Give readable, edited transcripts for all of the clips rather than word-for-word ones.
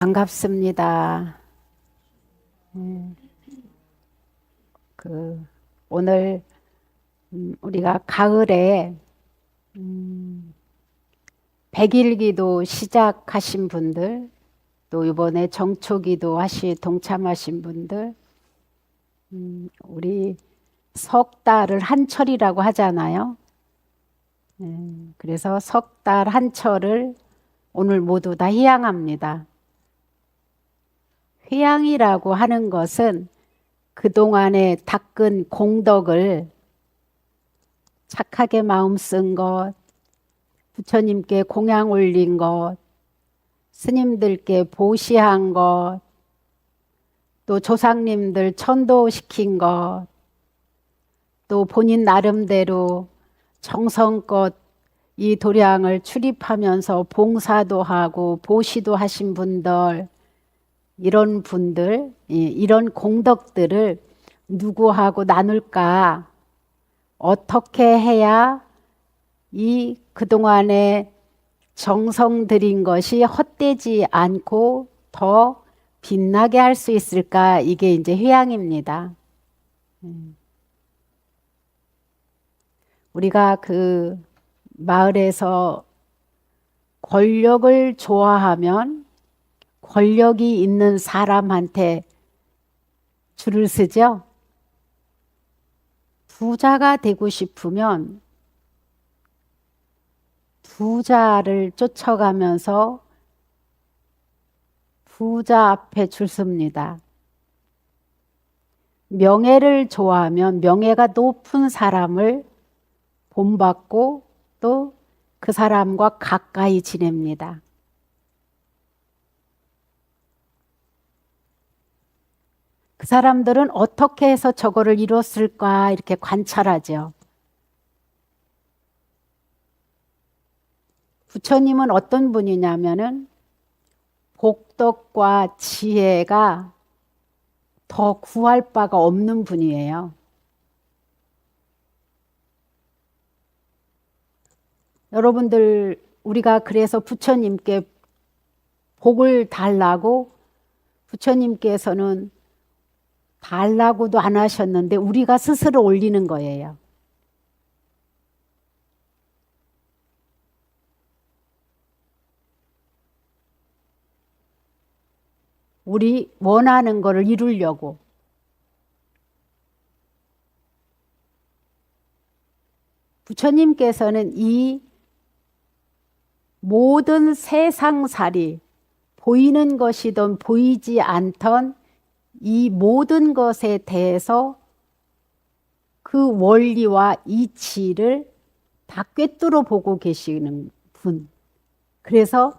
반갑습니다. 오늘 우리가 가을에 백일기도 시작하신 분들, 또 이번에 정초기도 동참하신 분들, 우리 석 달을 한철이라고 하잖아요. 그래서 석 달 한철을 오늘 모두 다 희양합니다. 희양이라고 하는 것은 그동안에 닦은 공덕을 착하게 마음 쓴 것, 부처님께 공양 올린 것, 스님들께 보시한 것, 또 조상님들 천도시킨 것, 또 본인 나름대로 정성껏 이 도량을 출입하면서 봉사도 하고 보시도 하신 분들, 이런 분들, 이런 공덕들을 누구하고 나눌까? 어떻게 해야 이 그동안에 정성 들인 것이 헛되지 않고 더 빛나게 할 수 있을까? 이게 이제 휴양입니다. 우리가 그 마을에서 권력을 좋아하면 권력이 있는 사람한테 줄을 서죠. 부자가 되고 싶으면 부자를 쫓아가면서 부자 앞에 줄 섭니다. 명예를 좋아하면 명예가 높은 사람을 본받고 또 그 사람과 가까이 지냅니다. 그 사람들은 어떻게 해서 저거를 이뤘을까 이렇게 관찰하죠. 부처님은 어떤 분이냐면은 복덕과 지혜가 더 구할 바가 없는 분이에요. 여러분들, 우리가 그래서 부처님께 복을 달라고 부처님께서는 달라고도 안 하셨는데 우리가 스스로 올리는 거예요. 우리 원하는 거를 이루려고. 부처님께서는 이 모든 세상살이 보이는 것이든 보이지 않던 이 모든 것에 대해서 그 원리와 이치를 다 꿰뚫어 보고 계시는 분. 그래서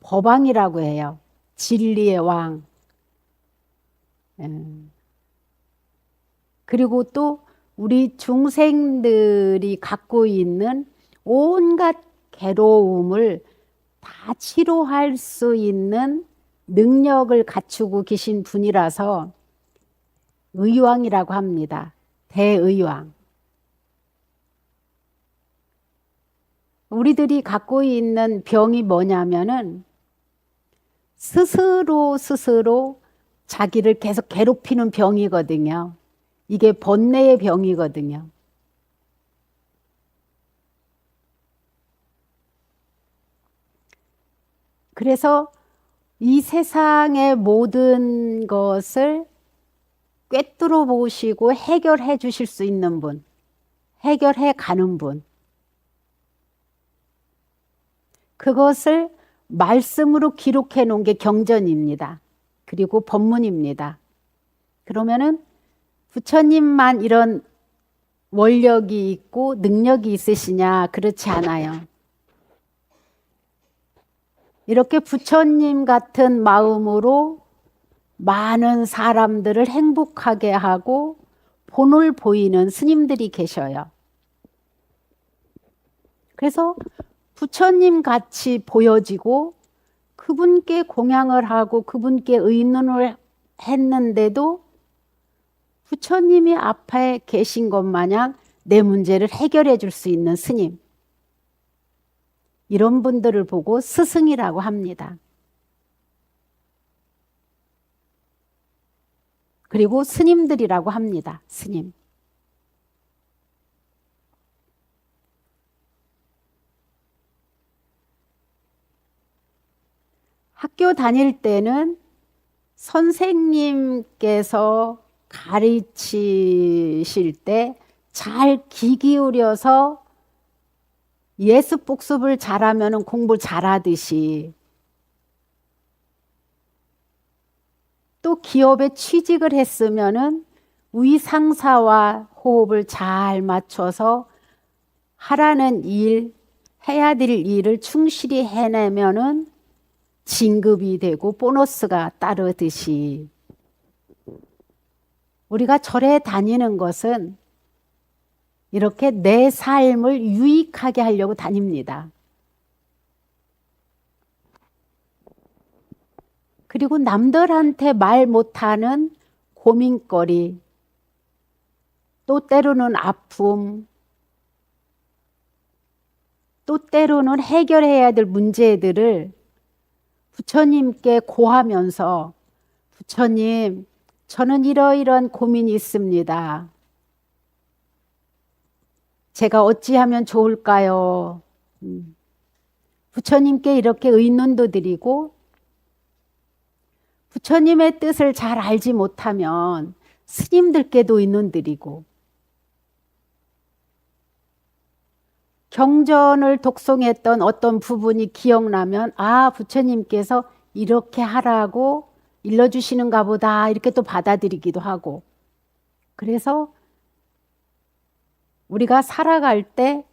법왕이라고 해요. 진리의 왕. 그리고 또 우리 중생들이 갖고 있는 온갖 괴로움을 다 치료할 수 있는 능력을 갖추고 계신 분이라서 의왕이라고 합니다. 대의왕. 우리들이 갖고 있는 병이 뭐냐면은 스스로 자기를 계속 괴롭히는 병이거든요. 이게 번뇌의 병이거든요. 그래서 이 세상의 모든 것을 꿰뚫어 보시고 해결해 주실 수 있는 분, 해결해 가는 분. 그것을 말씀으로 기록해 놓은 게 경전입니다. 그리고 법문입니다. 그러면은 부처님만 이런 원력이 있고 능력이 있으시냐? 그렇지 않아요. 이렇게 부처님 같은 마음으로 많은 사람들을 행복하게 하고 본을 보이는 스님들이 계셔요. 그래서 부처님 같이 보여지고 그분께 공양을 하고 그분께 의논을 했는데도 부처님이 앞에 계신 것 마냥 내 문제를 해결해 줄 수 있는 스님. 이런 분들을 보고 스승이라고 합니다. 그리고 스님들이라고 합니다. 스님. 학교 다닐 때는 선생님께서 가르치실 때 잘 귀 기울여서 예습 복습을 잘하면 공부 잘하듯이 또 기업에 취직을 했으면은 위 상사와 호흡을 잘 맞춰서 하라는 일, 해야 될 일을 충실히 해내면은 진급이 되고 보너스가 따르듯이 우리가 절에 다니는 것은 이렇게 내 삶을 유익하게 하려고 다닙니다. 그리고 남들한테 말 못하는 고민거리, 또 때로는 아픔, 또 때로는 해결해야 될 문제들을 부처님께 고하면서 부처님, 저는 이러이러한 고민이 있습니다. 제가 어찌하면 좋을까요? 부처님께 이렇게 의논도 드리고 부처님의 뜻을 잘 알지 못하면 스님들께도 의논 드리고 경전을 독송했던 어떤 부분이 기억나면 아, 부처님께서 이렇게 하라고 일러주시는가 보다 이렇게 또 받아들이기도 하고 그래서 우리가 살아갈 때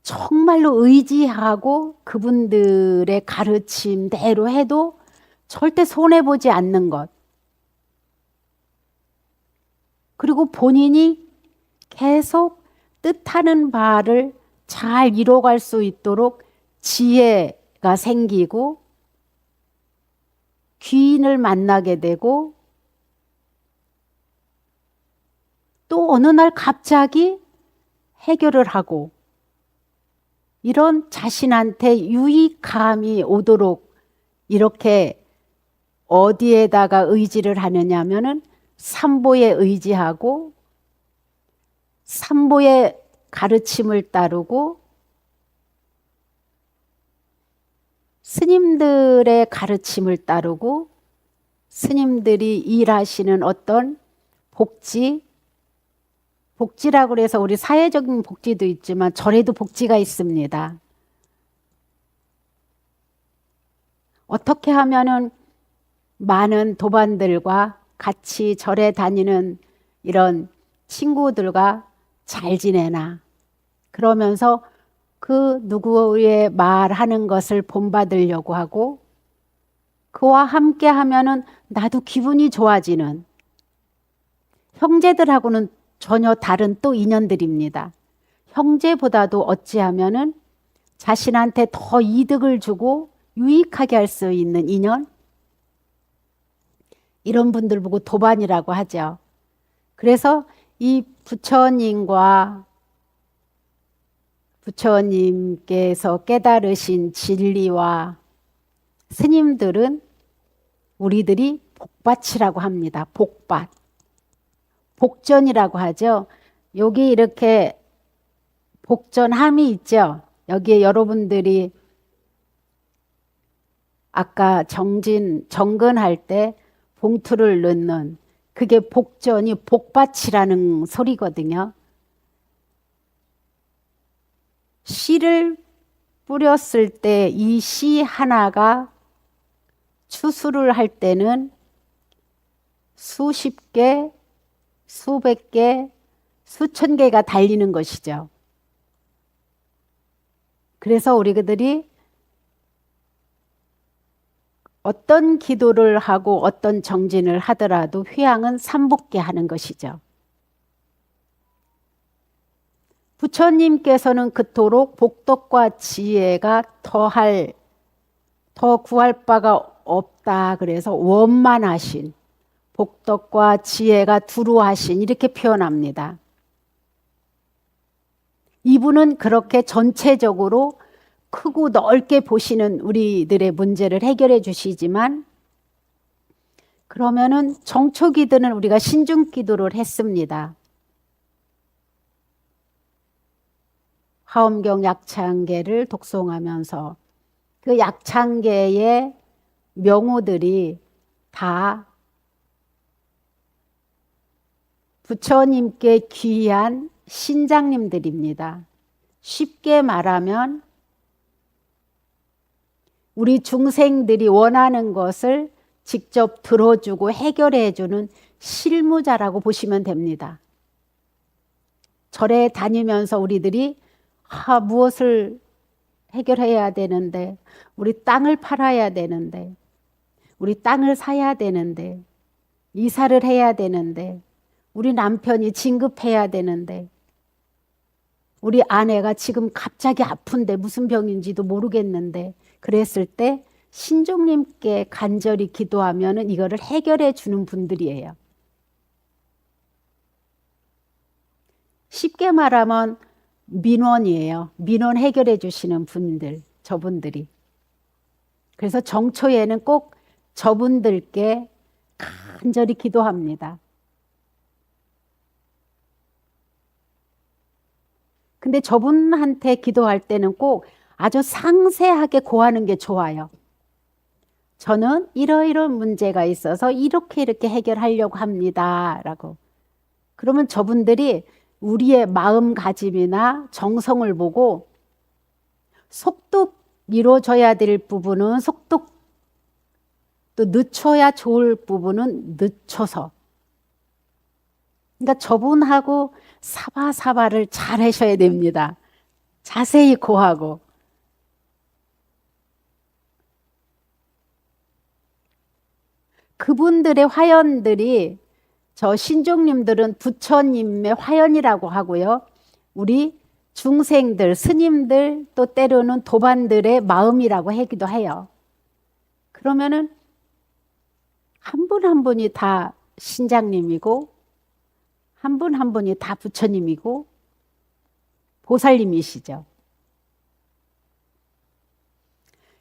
정말로 의지하고 그분들의 가르침대로 해도 절대 손해보지 않는 것. 그리고 본인이 계속 뜻하는 바를 잘 이뤄갈 수 있도록 지혜가 생기고 귀인을 만나게 되고 또 어느 날 갑자기 해결을 하고 이런 자신한테 유익함이 오도록 이렇게 어디에다가 의지를 하느냐 하면은 삼보에 의지하고 삼보의 가르침을 따르고 스님들의 가르침을 따르고 스님들이 일하시는 어떤 복지라고 해서 우리 사회적인 복지도 있지만 절에도 복지가 있습니다. 어떻게 하면은 많은 도반들과 같이 절에 다니는 이런 친구들과 잘 지내나 그러면서 그 누구의 말하는 것을 본받으려고 하고 그와 함께 하면은 나도 기분이 좋아지는 형제들하고는 전혀 다른 또 인연들입니다. 형제보다도 어찌하면은 자신한테 더 이득을 주고 유익하게 할 수 있는 인연 이런 분들 보고 도반이라고 하죠. 그래서 이 부처님께서 깨달으신 진리와 스님들은 우리들이 복밭이라고 합니다. 복밭. 복전이라고 하죠. 여기 이렇게 복전함이 있죠. 여기에 여러분들이 아까 정근할 때 봉투를 넣는 그게 복전이 복밭이라는 소리거든요. 씨를 뿌렸을 때 이 씨 하나가 추수를 할 때는 수십 개, 수백 개, 수천 개가 달리는 것이죠. 그래서 우리들이 어떤 기도를 하고 어떤 정진을 하더라도 휘양은 삼복게 하는 것이죠. 부처님께서는 그토록 복덕과 지혜가 더 구할 바가 없다. 그래서 원만하신 복덕과 지혜가 두루하신 이렇게 표현합니다. 이분은 그렇게 전체적으로 크고 넓게 보시는 우리들의 문제를 해결해 주시지만 그러면은 정초기도는 우리가 신중기도를 했습니다. 화엄경 약창계를 독송하면서 그 약창계의 명호들이 다 부처님께 귀한 신장님들입니다. 쉽게 말하면 우리 중생들이 원하는 것을 직접 들어주고 해결해주는 실무자라고 보시면 됩니다. 절에 다니면서 우리들이 무엇을 해결해야 되는데, 우리 땅을 팔아야 되는데, 우리 땅을 사야 되는데, 이사를 해야 되는데, 우리 남편이 진급해야 되는데, 우리 아내가 지금 갑자기 아픈데 무슨 병인지도 모르겠는데, 그랬을 때 신종님께 간절히 기도하면 이거를 해결해 주는 분들이에요. 쉽게 말하면 민원이에요. 민원 해결해 주시는 분들, 저분들이. 그래서 정초에는 꼭 저분들께 간절히 기도합니다. 근데 저분한테 기도할 때는 꼭 아주 상세하게 고하는 게 좋아요. 저는 이러이러한 문제가 있어서 이렇게 해결하려고 합니다. 라고. 그러면 저분들이 우리의 마음가짐이나 정성을 보고 속독 이루어져야 될 부분은 속독, 또 늦춰야 좋을 부분은 늦춰서. 그러니까 저분하고 사바사바를 잘 하셔야 됩니다. 자세히 고하고. 그분들의 화연들이 저 신종님들은 부처님의 화연이라고 하고요. 우리 중생들, 스님들 또 때로는 도반들의 마음이라고 하기도 해요. 그러면은 한 분 한 분이 다 신장님이고 한 분 한 분이 다 부처님이고 보살님이시죠.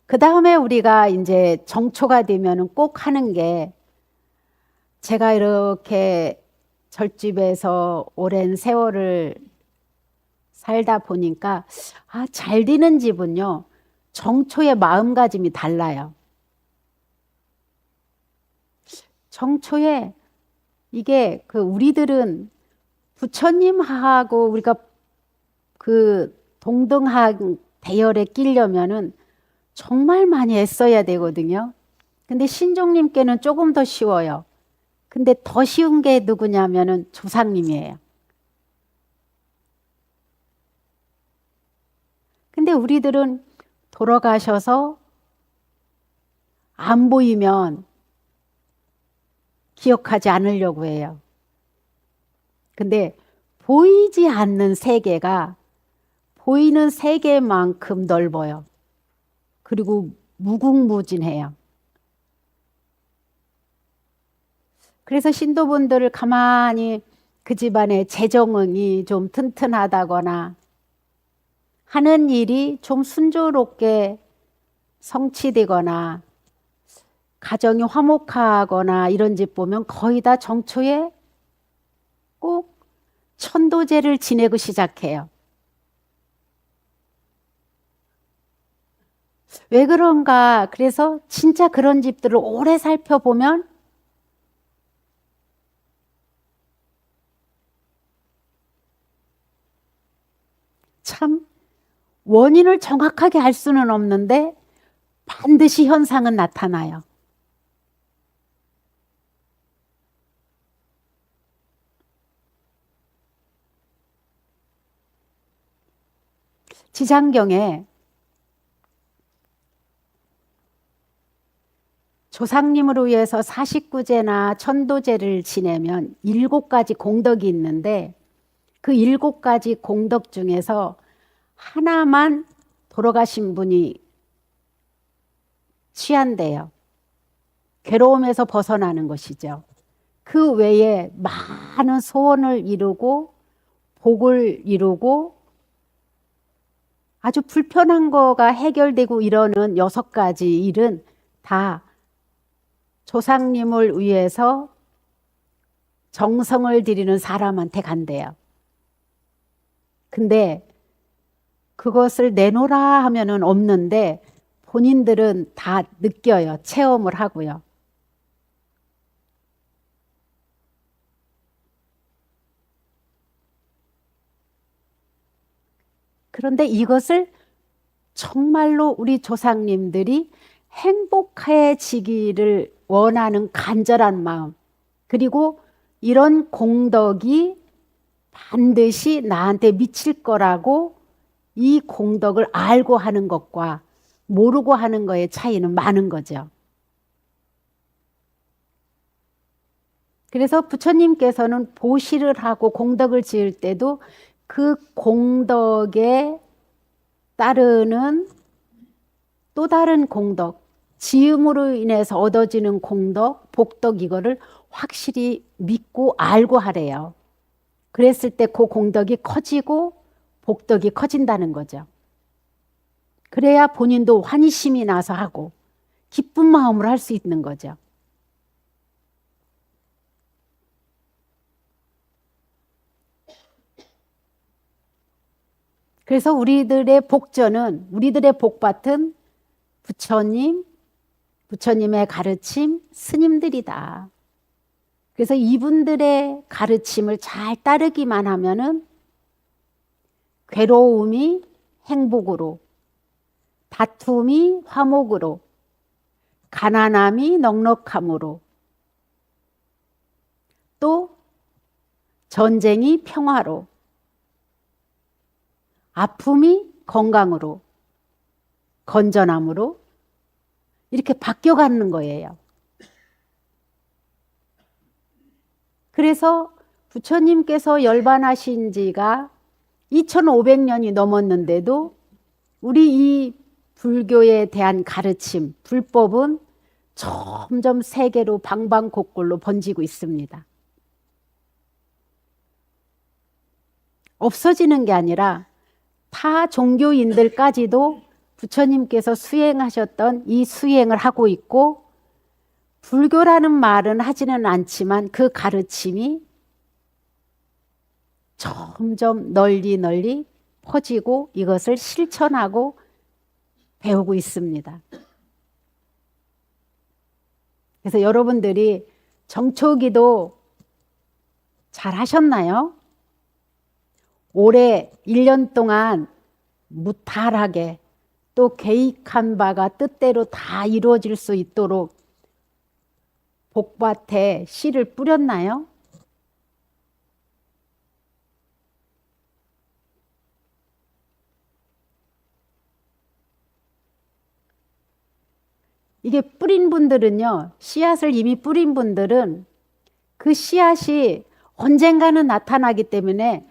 그 다음에 우리가 이제 정초가 되면은 꼭 하는 게 제가 이렇게 절집에서 오랜 세월을 살다 보니까 잘 되는 집은요. 정초의 마음가짐이 달라요. 정초에 이게 우리들은 부처님하고 우리가 그 동등한 대열에 끼려면은 정말 많이 애써야 되거든요. 근데 신종님께는 조금 더 쉬워요. 근데 더 쉬운 게 누구냐면은 조상님이에요. 근데 우리들은 돌아가셔서 안 보이면 기억하지 않으려고 해요. 근데 보이지 않는 세계가 보이는 세계만큼 넓어요. 그리고 무궁무진해요. 그래서 신도분들을 가만히 그 집안의 재정이 좀 튼튼하다거나 하는 일이 좀 순조롭게 성취되거나 가정이 화목하거나 이런 집 보면 거의 다 정초에 꼭 천도제를 지내고 시작해요. 왜 그런가? 그래서 진짜 그런 집들을 오래 살펴보면 참 원인을 정확하게 알 수는 없는데 반드시 현상은 나타나요. 지장경에 조상님을 위해서 49제나 천도제를 지내면 7가지 공덕이 있는데 그 7가지 공덕 중에서 하나만 돌아가신 분이 취한대요. 괴로움에서 벗어나는 것이죠. 그 외에 많은 소원을 이루고 복을 이루고 아주 불편한 거가 해결되고 이러는 6가지 일은 다 조상님을 위해서 정성을 들이는 사람한테 간대요. 근데 그것을 내놓으라 하면은 없는데 본인들은 다 느껴요. 체험을 하고요. 그런데 이것을 정말로 우리 조상님들이 행복해지기를 원하는 간절한 마음, 그리고 이런 공덕이 반드시 나한테 미칠 거라고 이 공덕을 알고 하는 것과 모르고 하는 거의 차이는 많은 거죠. 그래서 부처님께서는 보시를 하고 공덕을 지을 때도 그 공덕에 따르는 또 다른 공덕, 지음으로 인해서 얻어지는 공덕, 복덕, 이거를 확실히 믿고 알고 하래요. 그랬을 때 그 공덕이 커지고 복덕이 커진다는 거죠. 그래야 본인도 환희심이 나서 하고 기쁜 마음으로 할 수 있는 거죠. 그래서 우리들의 복전은, 우리들의 복밭은 부처님, 부처님의 가르침, 스님들이다. 그래서 이분들의 가르침을 잘 따르기만 하면은 괴로움이 행복으로, 다툼이 화목으로, 가난함이 넉넉함으로, 또 전쟁이 평화로, 아픔이 건강으로, 건전함으로 이렇게 바뀌어가는 거예요. 그래서 부처님께서 열반하신 지가 2500년이 넘었는데도 우리 이 불교에 대한 가르침, 불법은 점점 세계로 방방곡곡로 번지고 있습니다. 없어지는 게 아니라 타 종교인들까지도 부처님께서 수행하셨던 이 수행을 하고 있고, 불교라는 말은 하지는 않지만 그 가르침이 점점 널리 퍼지고 이것을 실천하고 배우고 있습니다. 그래서 여러분들이 정초기도 잘 하셨나요? 올해 1년 동안 무탈하게 또 계획한 바가 뜻대로 다 이루어질 수 있도록 복밭에 씨를 뿌렸나요? 이게 뿌린 분들은요, 씨앗을 이미 뿌린 분들은 그 씨앗이 언젠가는 나타나기 때문에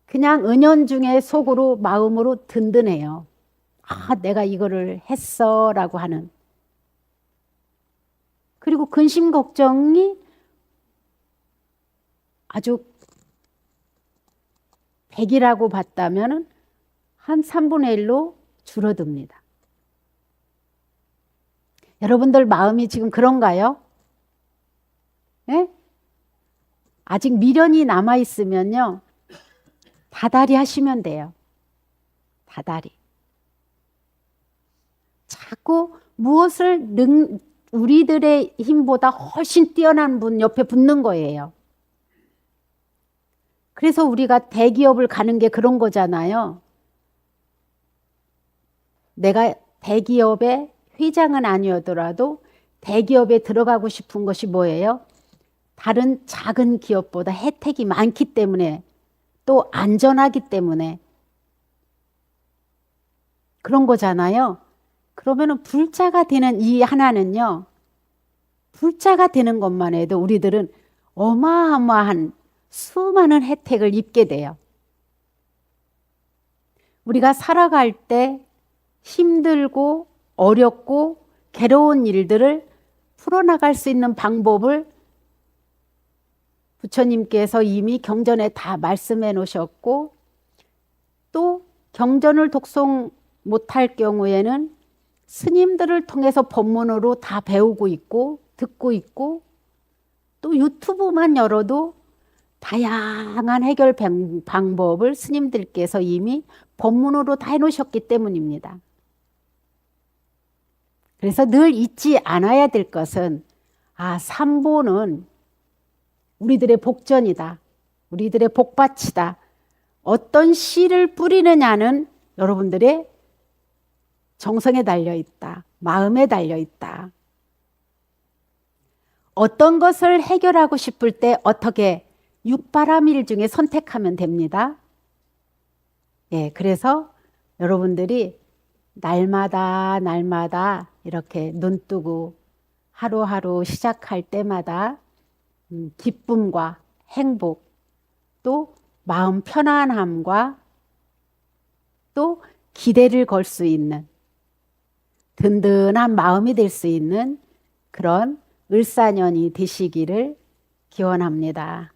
그냥 은연중에 속으로 마음으로 든든해요. 아, 내가 이거를 했어 라고 하는. 그리고 근심 걱정이 아주 100이라고 봤다면 한 3분의 1로 줄어듭니다. 여러분들 마음이 지금 그런가요? 네? 아직 미련이 남아있으면요, 다다리 하시면 돼요. 다다리. 자꾸 무엇을 우리들의 힘보다 훨씬 뛰어난 분 옆에 붙는 거예요. 그래서 우리가 대기업을 가는 게 그런 거잖아요. 내가 대기업의 회장은 아니더라도 대기업에 들어가고 싶은 것이 뭐예요? 다른 작은 기업보다 혜택이 많기 때문에, 또 안전하기 때문에 그런 거잖아요. 그러면은 불자가 되는 이 하나는요, 불자가 되는 것만 해도 우리들은 어마어마한 수많은 혜택을 입게 돼요. 우리가 살아갈 때 힘들고 어렵고 괴로운 일들을 풀어나갈 수 있는 방법을 부처님께서 이미 경전에 다 말씀해 놓으셨고, 또 경전을 독송 못할 경우에는 스님들을 통해서 법문으로 다 배우고 있고, 듣고 있고 또 유튜브만 열어도 다양한 해결 방법을 스님들께서 이미 법문으로 다 해놓으셨기 때문입니다. 그래서 늘 잊지 않아야 될 것은 삼보는 우리들의 복전이다. 우리들의 복밭이다. 어떤 씨를 뿌리느냐는 여러분들의 정성에 달려있다. 마음에 달려있다. 어떤 것을 해결하고 싶을 때 어떻게 육바라밀 중에 선택하면 됩니다. 예, 그래서 여러분들이 날마다 이렇게 눈 뜨고 하루하루 시작할 때마다 기쁨과 행복, 또 마음 편안함과 또 기대를 걸 수 있는 든든한 마음이 될 수 있는 그런 을사년이 되시기를 기원합니다.